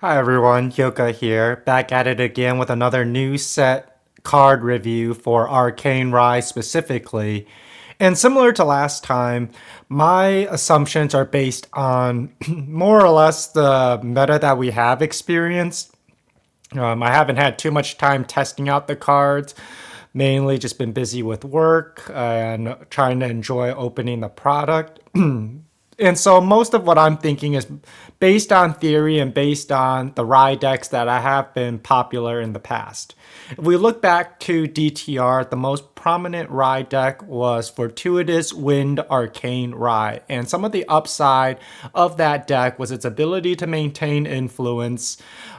Hi everyone, Yoka here, back at it again with another new set card review for Arcane Rai specifically. And similar to last time, my assumptions are based on more or less the meta that we have experienced. I haven't had too much time testing out the cards, mainly just been busy with work and trying to enjoy opening the product. And so most of what I'm thinking is based on theory and based on the Rai decks that I have been popular in the past. If we look back to DTR, the most prominent Rai deck was Fortuitous Wind Arcane Rai. And some of the upside of that deck was its ability to maintain influence,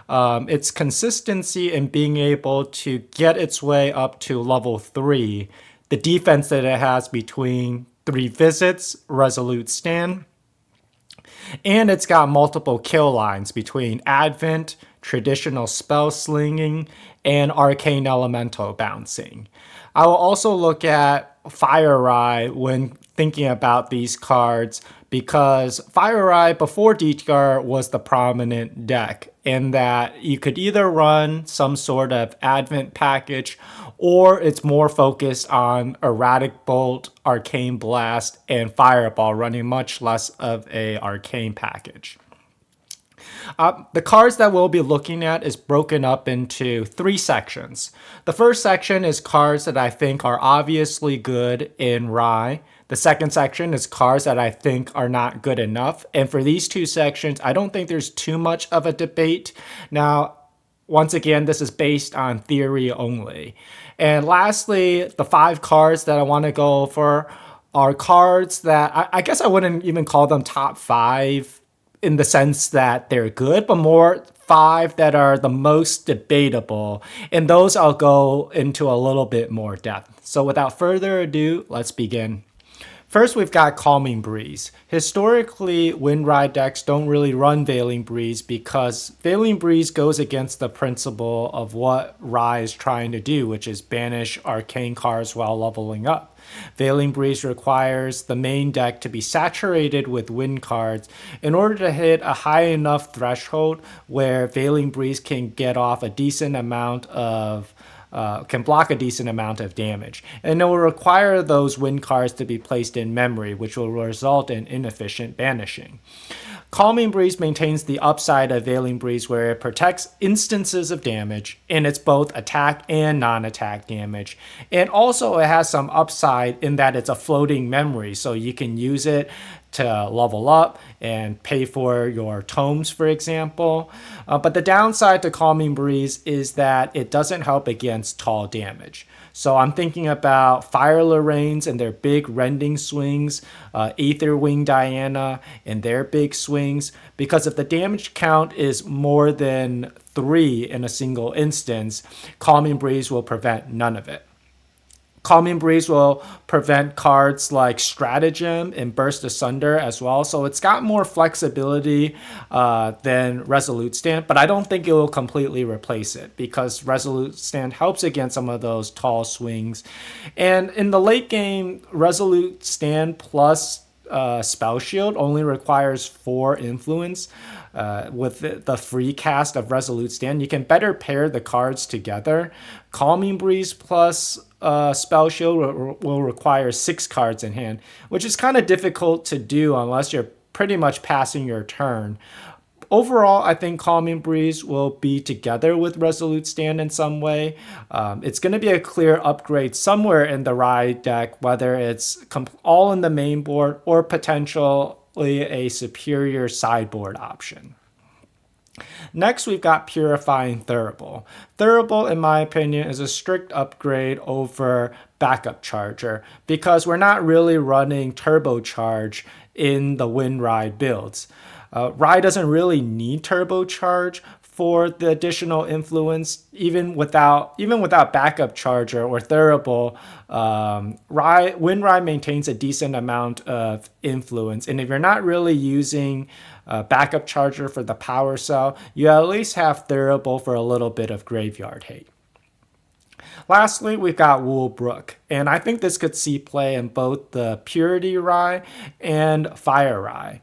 its consistency in being able to get its way up to level 3, the defense that it has between 3 visits, resolute stand, and it's got multiple kill lines between Advent, traditional spell slinging, and arcane elemental bouncing. I will also look at Fire Rai when thinking about these cards because Fire Rai before DTR was the prominent deck in that you could either run some sort of Advent package or it's more focused on Erratic Bolt, Arcane Blast, and Fireball, running much less of a Arcane package. The cards that we'll be looking at is broken up into 3 sections. The first section is cards that I think are obviously good in Rai. The second section is cards that I think are not good enough. And for these 2 sections, I don't think there's too much of a debate. Now, once again, this is based on theory only. And lastly, the 5 cards that I want to go over are cards that I guess I wouldn't even call them top 5 in the sense that they're good, but more 5 that are the most debatable. And those I'll go into a little bit more depth. So without further ado, let's begin. First, we've got Calming Breeze. Historically, Windride decks don't really run Veiling Breeze because Veiling Breeze goes against the principle of what Rai is trying to do, which is banish arcane cards while leveling up. Veiling Breeze requires the main deck to be saturated with wind cards in order to hit a high enough threshold where Veiling Breeze can get off a decent amount of can block a decent amount of damage. And it will require those win cards to be placed in memory, which will result in inefficient banishing. Calming Breeze maintains the upside of Veiling Breeze where it protects instances of damage, and it's both attack and non-attack damage. And also it has some upside in that it's a floating memory, so you can use it to level up and pay for your tomes, for example. But the downside to Calming Breeze is that it doesn't help against tall damage. So I'm thinking about Fire Lorraines and their big rending swings, Aetherwing Diana and their big swings, because if the damage count is more than 3 in a single instance, Calming Breeze will prevent none of it. Calming Breeze will prevent cards like Stratagem and Burst Asunder as well. So it's got more flexibility than Resolute Stand, but I don't think it will completely replace it because Resolute Stand helps against some of those tall swings. And in the late game, Resolute Stand plus Spell Shield only requires 4 influence. With the free cast of Resolute Stand, you can better pair the cards together. Calming Breeze plus Spell Shield will require 6 cards in hand, which is kind of difficult to do unless you're pretty much passing your turn. Overall, I think Calming Breeze will be together with Resolute Stand in some way. It's going to be a clear upgrade somewhere in the Rai deck, whether it's all in the main board or potentially a superior sideboard option. Next, we've got Purifying Thurible. Thurible, in my opinion, is a strict upgrade over Backup Charger because we're not really running Turbocharge in the Windride builds. Rai doesn't really need Turbocharge for the additional influence, even without Backup Charger or Thurible. Windride maintains a decent amount of influence, and if you're not really using Backup Charger for the power cell, you at least have Thurible for a little bit of graveyard hate. Lastly, we've got Woolbrook, and I think this could see play in both the Purity Rai and Fire Rai.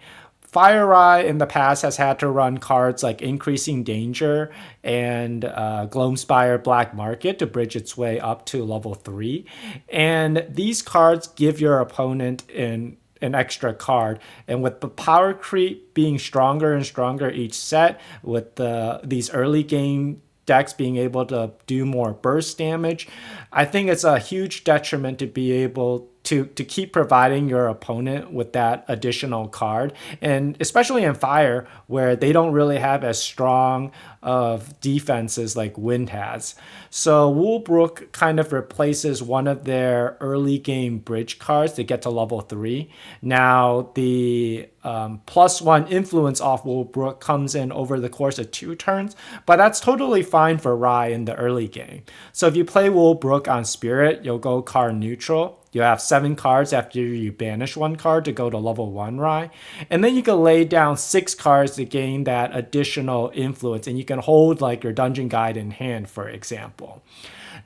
Fire Rai in the past has had to run cards like Increasing Danger and Gloamspire Black Market to bridge its way up to level 3. And these cards give your opponent an extra card. And with the power creep being stronger and stronger each set, with these early game decks being able to do more burst damage, I think it's a huge detriment to be able to keep providing your opponent with that additional card. And especially in Fire, where they don't really have as strong of defenses like Wind has. So Woolbrook kind of replaces one of their early game bridge cards to get to level 3. Now, the +1 influence off Woolbrook comes in over the course of 2 turns, but that's totally fine for Rai in the early game. So if you play Woolbrook on Spirit, you'll go card neutral. You have 7 cards after you banish 1 card to go to level 1 Rai. And then you can lay down 6 cards to gain that additional influence. And you can hold like your Dungeon Guide in hand, for example.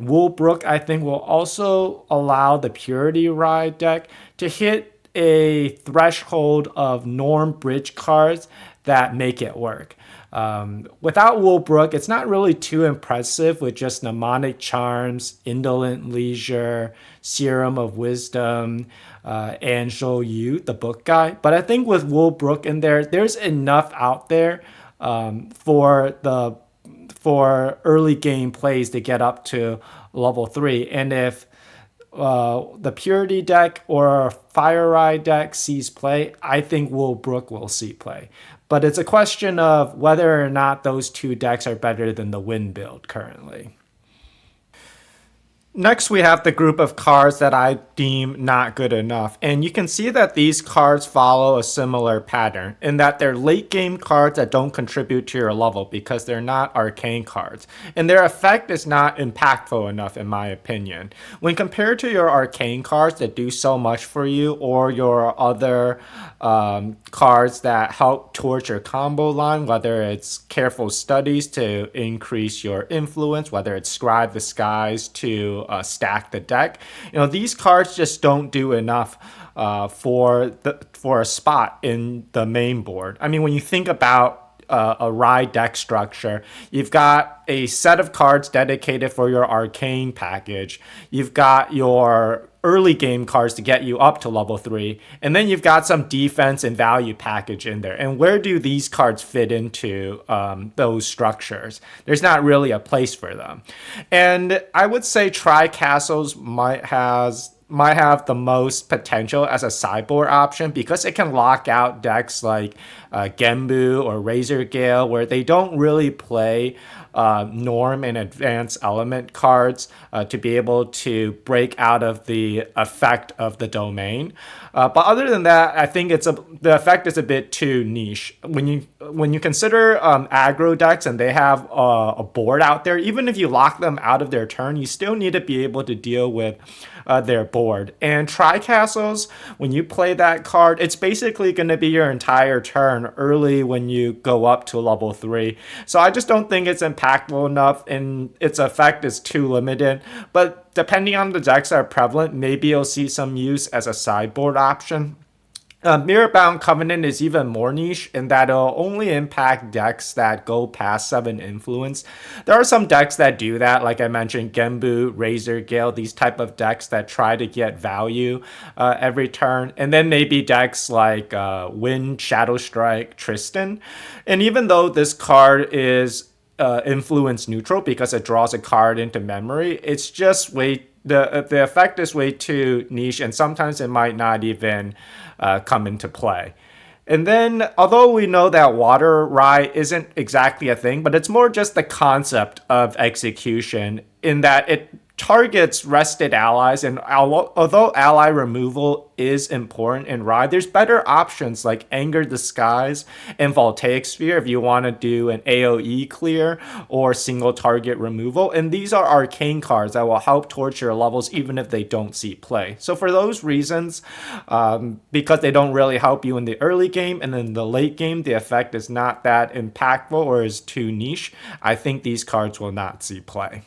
Woolbrook, I think, will also allow the Purity Rai deck to hit a threshold of norm bridge cards that make it work. Without Woolbrook, it's not really too impressive with just Mnemonic Charms, Indolent Leisure, Serum of Wisdom, and Show You, the book guy. But I think with Woolbrook in there, there's enough out there for early game plays to get up to level 3. And if the Purity deck or Fire Rai deck sees play, I think Woolbrook will see play. But it's a question of whether or not those 2 decks are better than the Wind build currently. Next, we have the group of cards that I deem not good enough. And you can see that these cards follow a similar pattern in that they're late game cards that don't contribute to your level because they're not arcane cards. And their effect is not impactful enough, in my opinion. When compared to your arcane cards that do so much for you, or your other cards that help towards your combo line, whether it's Careful Studies to increase your influence, whether it's Scribe the Skies to stack the deck. These cards just don't do enough for a spot in the main board. I mean, when you think about a Rai deck structure, you've got a set of cards dedicated for your arcane package. You've got your early game cards to get you up to level 3, and then you've got some defense and value package in there. And where do these cards fit into those structures? There's not really a place for them. And I would say Tri-Castles might have the most potential as a sideboard option because it can lock out decks like Genbu or Razor Gale, where they don't really play norm and advanced element cards to be able to break out of the effect of the domain. But other than that, I think the effect is a bit too niche. When you consider aggro decks and they have a board out there, even if you lock them out of their turn, you still need to be able to deal with their board. And Tri-Castles, when you play that card, it's basically going to be your entire turn early when you go up to level 3. So I just don't think it's impactful enough, and its effect is too limited. But depending on the decks that are prevalent, maybe you'll see some use as a sideboard option. Mirrorbound Covenant is even more niche in that it'll only impact decks that go past 7 influence. There are some decks that do that, like I mentioned, Genbu, Razor Gale, these type of decks that try to get value every turn. And then maybe decks like Wind, Shadow Strike, Tristan. And even though this card is influence neutral because it draws a card into memory, it's just the effect is way too niche, and sometimes it might not even come into play. And then, although we know that Water Rai isn't exactly a thing, but it's more just the concept of execution in that it targets rested allies, and although ally removal is important in Rai, there's better options like Anger the Skies and Voltaic Sphere if you want to do an AoE clear or single target removal, and these are arcane cards that will help towards your levels even if they don't see play. So for those reasons, because they don't really help you in the early game, and in the late game the effect is not that impactful or is too niche, I think these cards will not see play.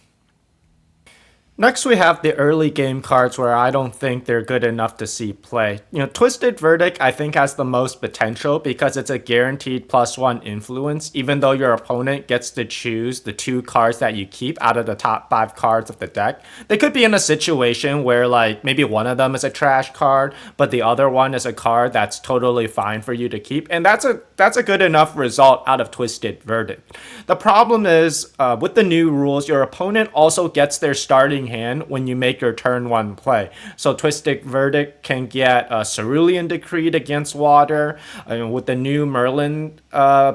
Next, we have the early game cards where I don't think they're good enough to see play. Twisted Verdict I think has the most potential because it's a guaranteed +1 influence, even though your opponent gets to choose the 2 cards that you keep out of the top 5 cards of the deck. They could be in a situation where like maybe one of them is a trash card, but the other one is a card that's totally fine for you to keep, and that's a good enough result out of Twisted Verdict. The problem is with the new rules, your opponent also gets their starting hand when you make your turn 1 play. So Twisted Verdict can get Cerulean Decreed against water. With the new Merlin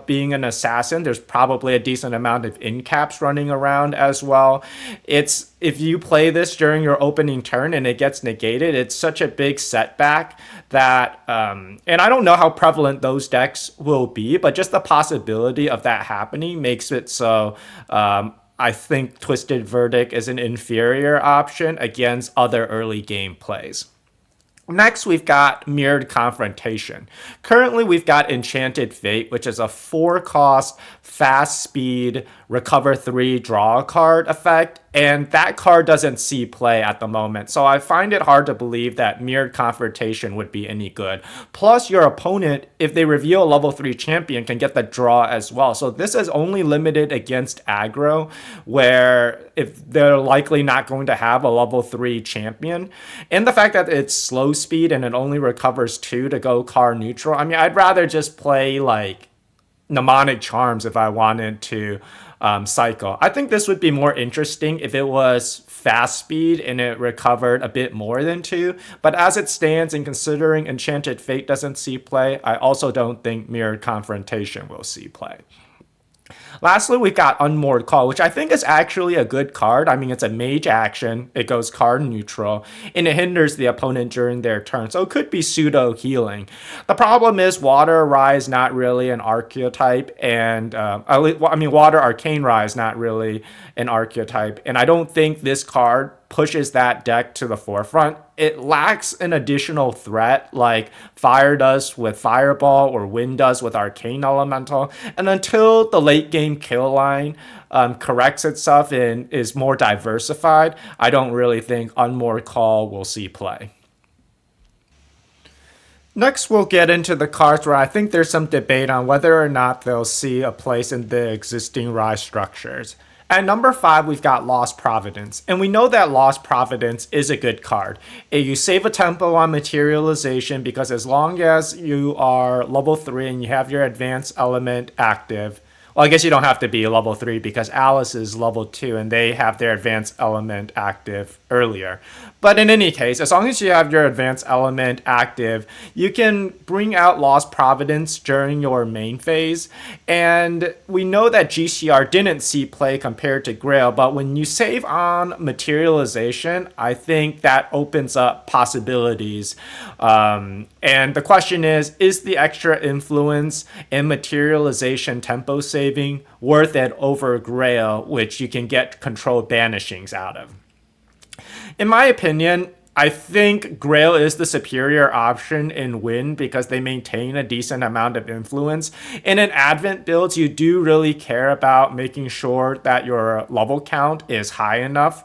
being an assassin, there's probably a decent amount of incaps running around as well. If you play this during your opening turn and it gets negated, it's such a big setback that, and I don't know how prevalent those decks will be, but just the possibility of that happening makes it so I think Twisted Verdict is an inferior option against other early game plays. Next, we've got Mirrored Confrontation. Currently, we've got Enchanted Fate, which is a 4-cost, fast speed, recover 3, draw a card effect, and that card doesn't see play at the moment. So I find it hard to believe that Mirrored Confrontation would be any good. Plus, your opponent, if they reveal a level 3 champion, can get the draw as well. So this is only limited against aggro, where if they're likely not going to have a level 3 champion. And the fact that it's slow speed and it only recovers 2 to go card neutral. I mean, I'd rather just play like Mnemonic Charms if I wanted to cycle. I think this would be more interesting if it was fast speed and it recovered a bit more than 2. But as it stands, and considering Enchanted Fate doesn't see play, I also don't think Mirrored Confrontation will see play. Lastly, we've got Unmoored Call, which I think is actually a good card. I mean, it's a mage action. It goes card neutral, and it hinders the opponent during their turn. So it could be pseudo healing. The problem is Water Rai is not really an archetype, and Water Arcane Rai is not really an archetype. And I don't think this card pushes that deck to the forefront. It lacks an additional threat like Fire does with Fireball or Wind does with Arcane Elemental. And until the late game kill line corrects itself and is more diversified, I don't really think Unmoored Call will see play. Next, we'll get into the cards where I think there's some debate on whether or not they'll see a place in the existing Rai structures. At number 5, we've got Lost Providence, and we know that Lost Providence is a good card. You save a tempo on materialization because as long as you are level 3 and you have your advanced element active, well, I guess you don't have to be level 3 because Alice is level 2 and they have their advanced element active earlier. But in any case, as long as you have your advanced element active, you can bring out Lost Providence during your main phase. And we know that GCR didn't see play compared to Grail, but when you save on materialization, I think that opens up possibilities. And the question is the extra influence and materialization tempo saving worth it over Grail, which you can get controlled banishings out of? In my opinion, I think Grail is the superior option in Win because they maintain a decent amount of influence. And in Advent builds, you do really care about making sure that your level count is high enough.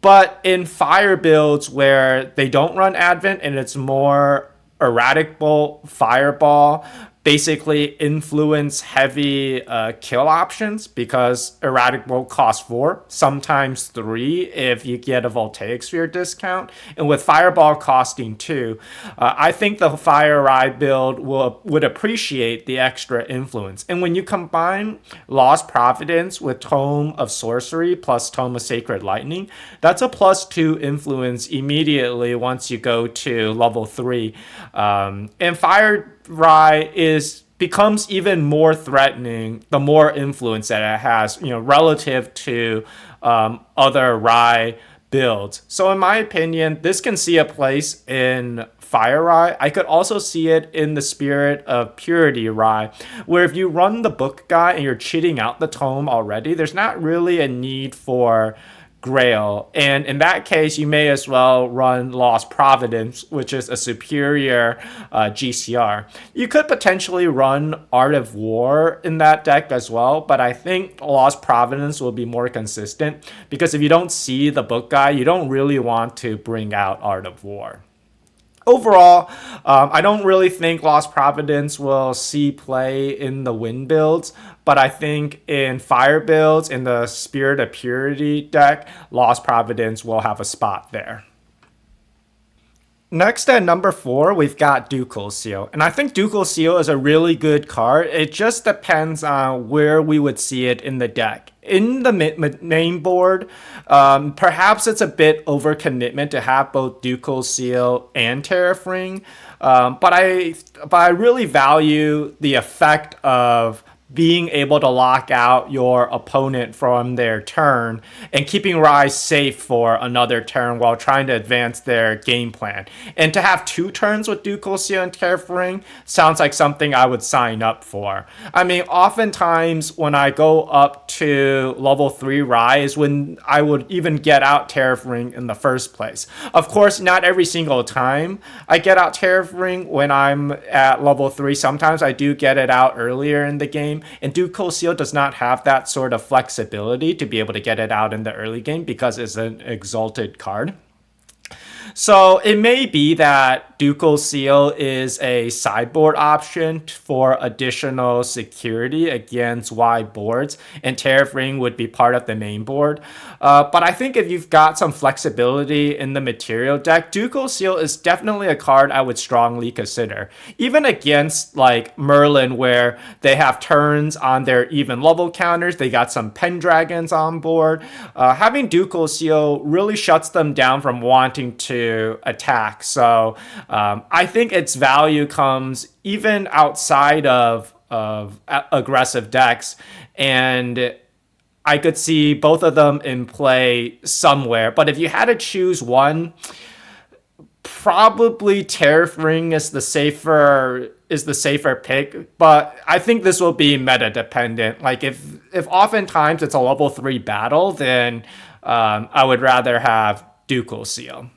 But in Fire builds where they don't run Advent and it's more Erratic Bolt, Fireball, basically influence heavy kill options because Erratic Bolt costs 4, sometimes 3 if you get a Voltaic Sphere discount, and with Fireball costing 2, I think the Fire Rai build would appreciate the extra influence. And when you combine Lost Providence with Tome of Sorcery plus Tome of Sacred Lightning, that's a +2 influence immediately once you go to level 3. And Fire Rai becomes even more threatening the more influence that it has, relative to other Rai builds. So in my opinion, this can see a place in Fire Rai. I could also see it in the Spirit of Purity Rai, where if you run the book guy and you're cheating out the tome already, there's not really a need for Grail. And in that case, you may as well run Lost Providence, which is a superior GCR. You could potentially run Art of War in that deck as well, but I think Lost Providence will be more consistent because if you don't see the book guide, you don't really want to bring out Art of War. Overall, I don't really think Lost Providence will see play in the wind builds, but I think in fire builds, in the Spirit of Purity deck, Lost Providence will have a spot there. Next at number 4, we've got Ducal Seal. And I think Ducal Seal is a really good card. It just depends on where we would see it in the deck. In the main board, perhaps it's a bit overcommitment to have both Ducal Seal and Terrafring. But I really value the effect of being able to lock out your opponent from their turn and keeping Rai safe for another turn while trying to advance their game plan. And to have 2 turns with Ducal Seal and Terrafring sounds like something I would sign up for. I mean, oftentimes when I go up to level 3 Rai is when I would even get out Terrafring in the first place. Of course, not every single time I get out Terrafring when I'm at level 3. Sometimes I do get it out earlier in the game. And Ducal Seal does not have that sort of flexibility to be able to get it out in the early game because it's an exalted card. So it may be that Ducal Seal is a sideboard option for additional security against wide boards, and Terrafring would be part of the main board. But I think if you've got some flexibility in the material deck, Ducal Seal is definitely a card I would strongly consider. Even against like Merlin, where they have turns on their even level counters, they got some Pendragons on board. Having Ducal Seal really shuts them down from wanting to attack. So I think its value comes even outside of aggressive decks, and I could see both of them in play somewhere. But if you had to choose one, probably Terrafring is the safer pick. But I think this will be meta dependent. Like if oftentimes it's a level 3 battle, then I would rather have Ducal Seal.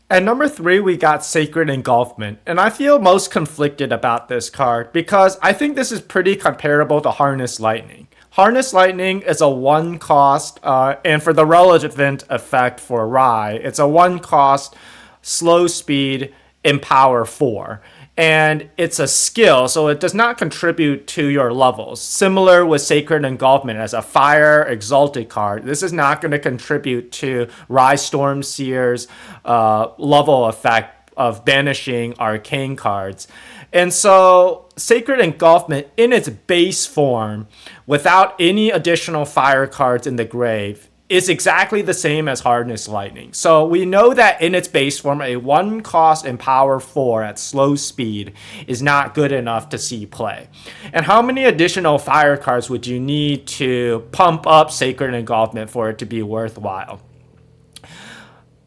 At number 3, we got Sacred Engulfment, and I feel most conflicted about this card because I think this is pretty comparable to Harness Lightning. Harness Lightning is a 1 cost, and for the relevant effect for Rai, it's a 1 cost, slow speed, empower 4. And it's a skill, so it does not contribute to your levels. Similar with Sacred Engulfment as a fire exalted card, this is not going to contribute to Rai Stormseer's level effect of banishing arcane cards. And so Sacred Engulfment in its base form, without any additional fire cards in the grave, is exactly the same as Harness Lightning. So we know that in its base form, a 1 cost Empower 4 at slow speed is not good enough to see play. And how many additional fire cards would you need to pump up Sacred Engulfment for it to be worthwhile?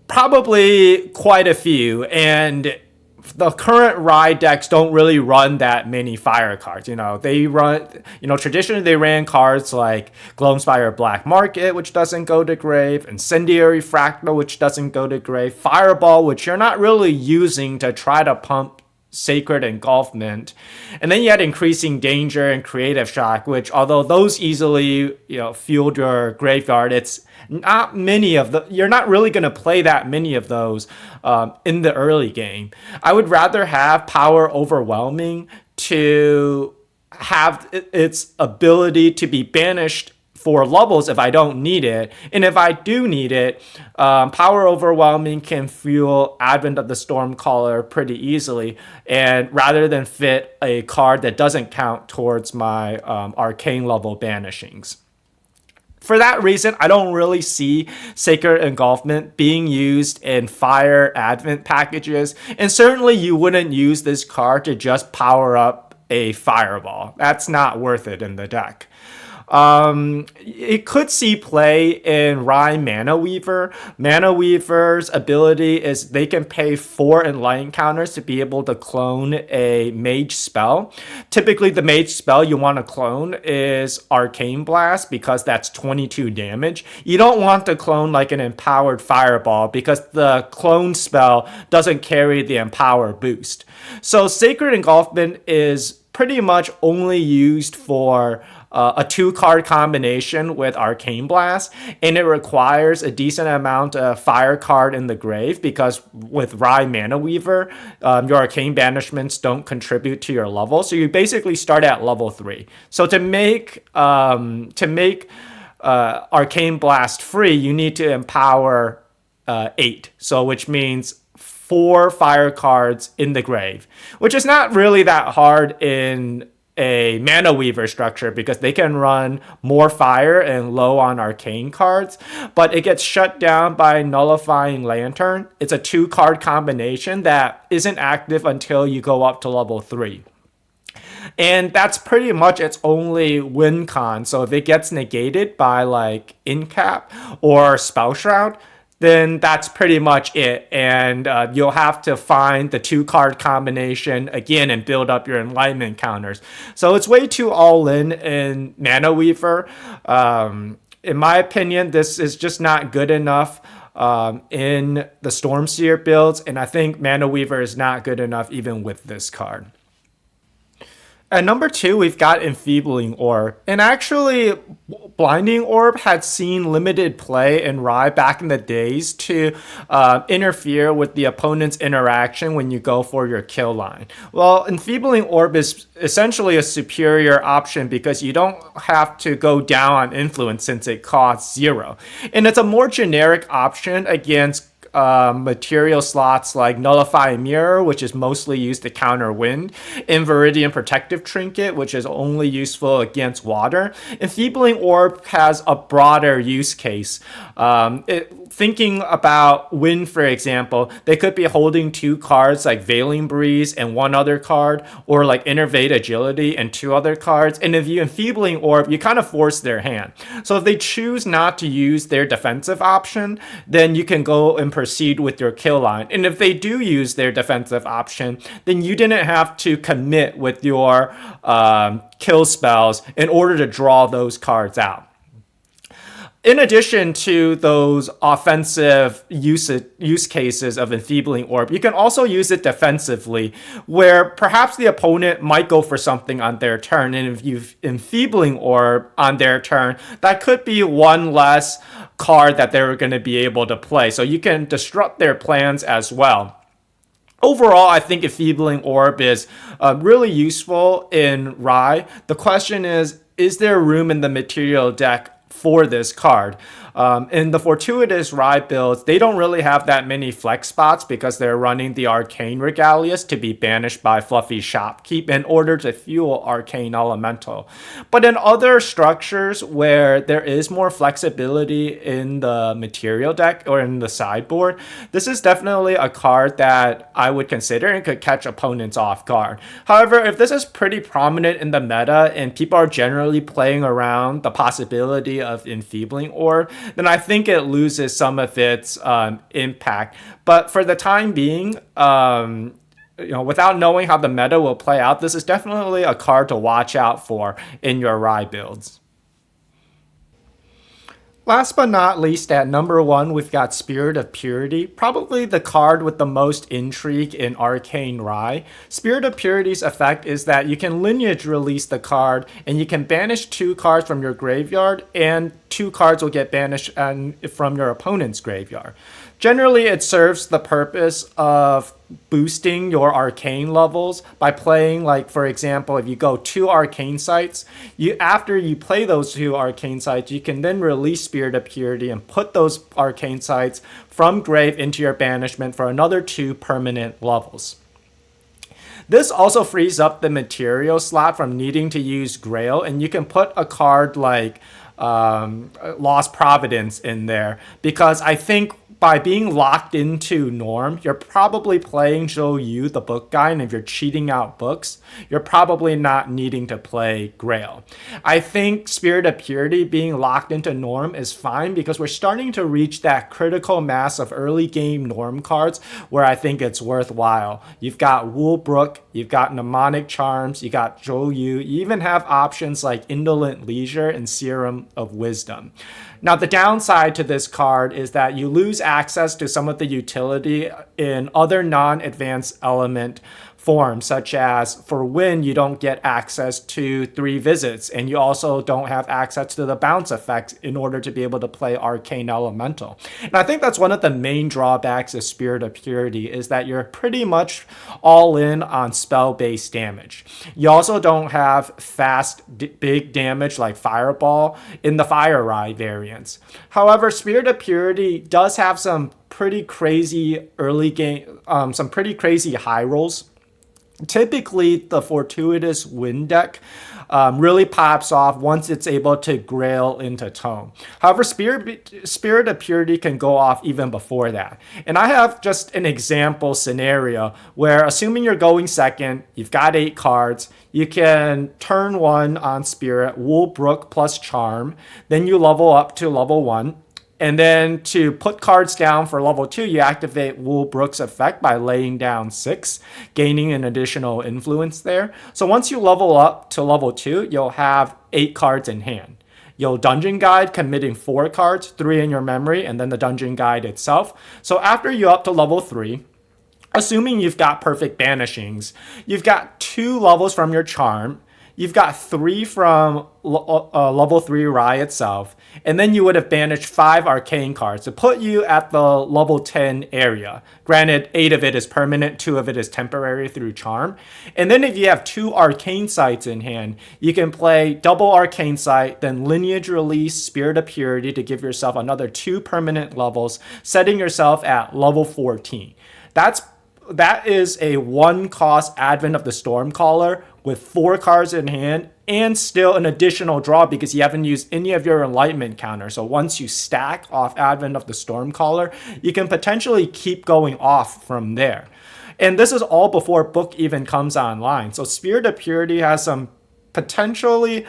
Probably quite a few, and the current Rai decks don't really run that many fire cards. They run, traditionally they ran cards like Gloamspire Black Market, which doesn't go to grave, Incendiary Fractal, which doesn't go to grave, Fireball, which you're not really using to try to pump Sacred Engulfment. And then you had Increasing Danger and Creative Shock, which although those easily, fueled your graveyard, it's not many of the, you're not really going to play that many of those in the early game. I would rather have Power Overwhelming to have its ability to be banished for levels if I don't need it. And if I do need it, Power Overwhelming can fuel Advent of the Stormcaller pretty easily. And rather than fit a card that doesn't count towards my arcane level banishings. For that reason, I don't really see Sacred Engulfment being used in Fire Advent packages. And certainly you wouldn't use this card to just power up a Fireball. That's not worth it in the deck. It could see play in Rai Mana Weaver. Mana Weaver's ability is they can pay 4 enlightened counters to be able to clone a mage spell. Typically, the mage spell you want to clone is Arcane Blast because that's 22 damage. You don't want to clone like an Empowered Fireball because the clone spell doesn't carry the Empower boost. So Sacred Engulfment is pretty much only used for a 2-card combination with Arcane Blast, and it requires a decent amount of fire card in the grave because with Rai Mana Weaver, your Arcane Banishments don't contribute to your level, so you basically start at level 3. So to make Arcane Blast free, you need to empower 8, so which means 4 fire cards in the grave, which is not really that hard in a Mana Weaver structure because they can run more fire and low on arcane cards, but it gets shut down by Nullifying Lantern. It's a 2-card combination that isn't active until you go up to level 3. And that's pretty much its only win con. So if it gets negated by like Incap or Spell Shroud, then that's pretty much it. And you'll have to find the 2-card combination again and build up your enlightenment counters. So it's way too all in Mana Weaver. In my opinion, this is just not good enough in the Stormseer builds. And I think Mana Weaver is not good enough even with this card. At number 2, we've got Enfeebling Orb. And actually, Blinding Orb had seen limited play in Rai back in the days to interfere with the opponent's interaction when you go for your kill line. Well, Enfeebling Orb is essentially a superior option because you don't have to go down on influence since it costs 0. And it's a more generic option against material slots like Nullify Mirror, which is mostly used to counter wind, Inviridian Protective Trinket, which is only useful against water. Enfeebling Orb has a broader use case. Thinking about wind, for example, they could be holding 2 cards like Veiling Breeze and 1 other card, or like Innervate Agility and 2 other cards. And if you Enfeebling Orb, you kind of force their hand. So if they choose not to use their defensive option, then you can go and proceed with your kill line. And if they do use their defensive option, then you didn't have to commit with your kill spells in order to draw those cards out. In addition to those offensive use cases of Enfeebling Orb, you can also use it defensively, where perhaps the opponent might go for something on their turn, and if you've Enfeebling Orb on their turn, that could be 1 less card that they're going to be able to play, so you can disrupt their plans as well. Overall, I think Enfeebling Orb is really useful in Rai. The question is there room in the material deck for this card? In the Fortuitous Rai builds, they don't really have that many flex spots because they're running the Arcane Regalius to be banished by Fluffy Shopkeep in order to fuel Arcane Elemental. But in other structures where there is more flexibility in the material deck or in the sideboard, this is definitely a card that I would consider and could catch opponents off guard. However, if this is pretty prominent in the meta and people are generally playing around the possibility of Enfeebling Orb, then I think it loses some of its impact. But for the time being, without knowing how the meta will play out, this is definitely a card to watch out for in your Rai builds. Last but not least, at number 1, we've got Spirit of Purity, probably the card with the most intrigue in Arcane Rai. Spirit of Purity's effect is that you can lineage release the card, and you can banish 2 cards from your graveyard, and 2 cards will get banished from your opponent's graveyard. Generally, it serves the purpose of boosting your arcane levels by playing, like, for example, if you go 2 arcane sites, after you play those 2 arcane sites, you can then release Spirit of Purity and put those arcane sites from grave into your banishment for another 2 permanent levels. This also frees up the material slot from needing to use Grail, and you can put a card like Lost Providence in there, because I think by being locked into Norm, you're probably playing Zhou Yu, the book guy, and if you're cheating out books, you're probably not needing to play Grail. I think Spirit of Purity being locked into Norm is fine because we're starting to reach that critical mass of early game Norm cards where I think it's worthwhile. You've got Woolbrook, you've got Mnemonic Charms, you got Zhou Yu, you even have options like Indolent Leisure and Serum of Wisdom. Now, the downside to this card is that you lose access to some of the utility in other non-advanced element forms, such as for Win, you don't get access to 3 visits, and you also don't have access to the bounce effects in order to be able to play Arcane Elemental. And I think that's one of the main drawbacks of Spirit of Purity is that you're pretty much all in on spell-based damage. You also don't have fast, big damage like Fireball in the Fire Rai variants. However, Spirit of Purity does have some pretty crazy early game, some pretty crazy high rolls. Typically, the Fortuitous Wind deck really pops off once it's able to Grail into Tome. However, Spirit of Purity can go off even before that. And I have just an example scenario where, assuming you're going second, you've got 8 cards, you can turn 1 on Spirit, Woolbrook plus Charm, then you level up to level 1. And then to put cards down for level 2, you activate Woolbrook's effect by laying down 6, gaining an additional influence there. So once you level up to level 2, you'll have 8 cards in hand. You'll Dungeon Guide, committing 4 cards, 3 in your memory, and then the Dungeon Guide itself. So after you're up to level 3, assuming you've got perfect banishings, you've got 2 levels from your Charm, you've got 3 from level 3 Rai itself, and then you would have banished 5 arcane cards to put you at the level 10 area. Granted, 8 of it is permanent, 2 of it is temporary through Charm. And then if you have 2 arcane sites in hand, you can play double arcane site, then lineage release Spirit of Purity to give yourself another 2 permanent levels, setting yourself at level 14. That is a 1-cost Advent of the Stormcaller with 4 cards in hand and still an additional draw because you haven't used any of your Enlightenment counter. So once you stack off Advent of the Stormcaller, you can potentially keep going off from there. And this is all before Book even comes online. So Spirit of Purity has some potentially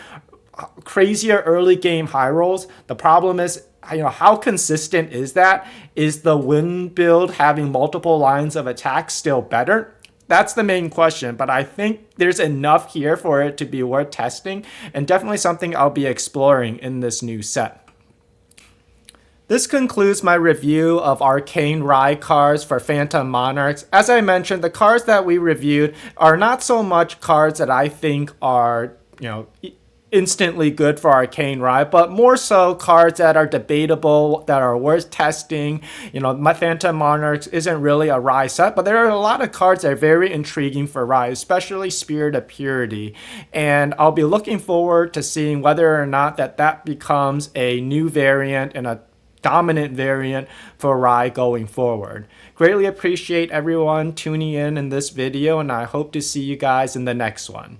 crazier early game high rolls. The problem is, how consistent is that? Is the Win build having multiple lines of attack still better? That's the main question, but I think there's enough here for it to be worth testing, and definitely something I'll be exploring in this new set. This concludes my review of Arcane Rai cards for Phantom Monarchs. As I mentioned, the cards that we reviewed are not so much cards that I think are, instantly good for Arcane Rai, but more so cards that are debatable, that are worth testing. My Phantom Monarchs isn't really a Rai set, but there are a lot of cards that are very intriguing for Rai, especially Spirit of Purity. And I'll be looking forward to seeing whether or not that becomes a new variant and a dominant variant for Rai going forward. Greatly appreciate everyone tuning in this video, and I hope to see you guys in the next one.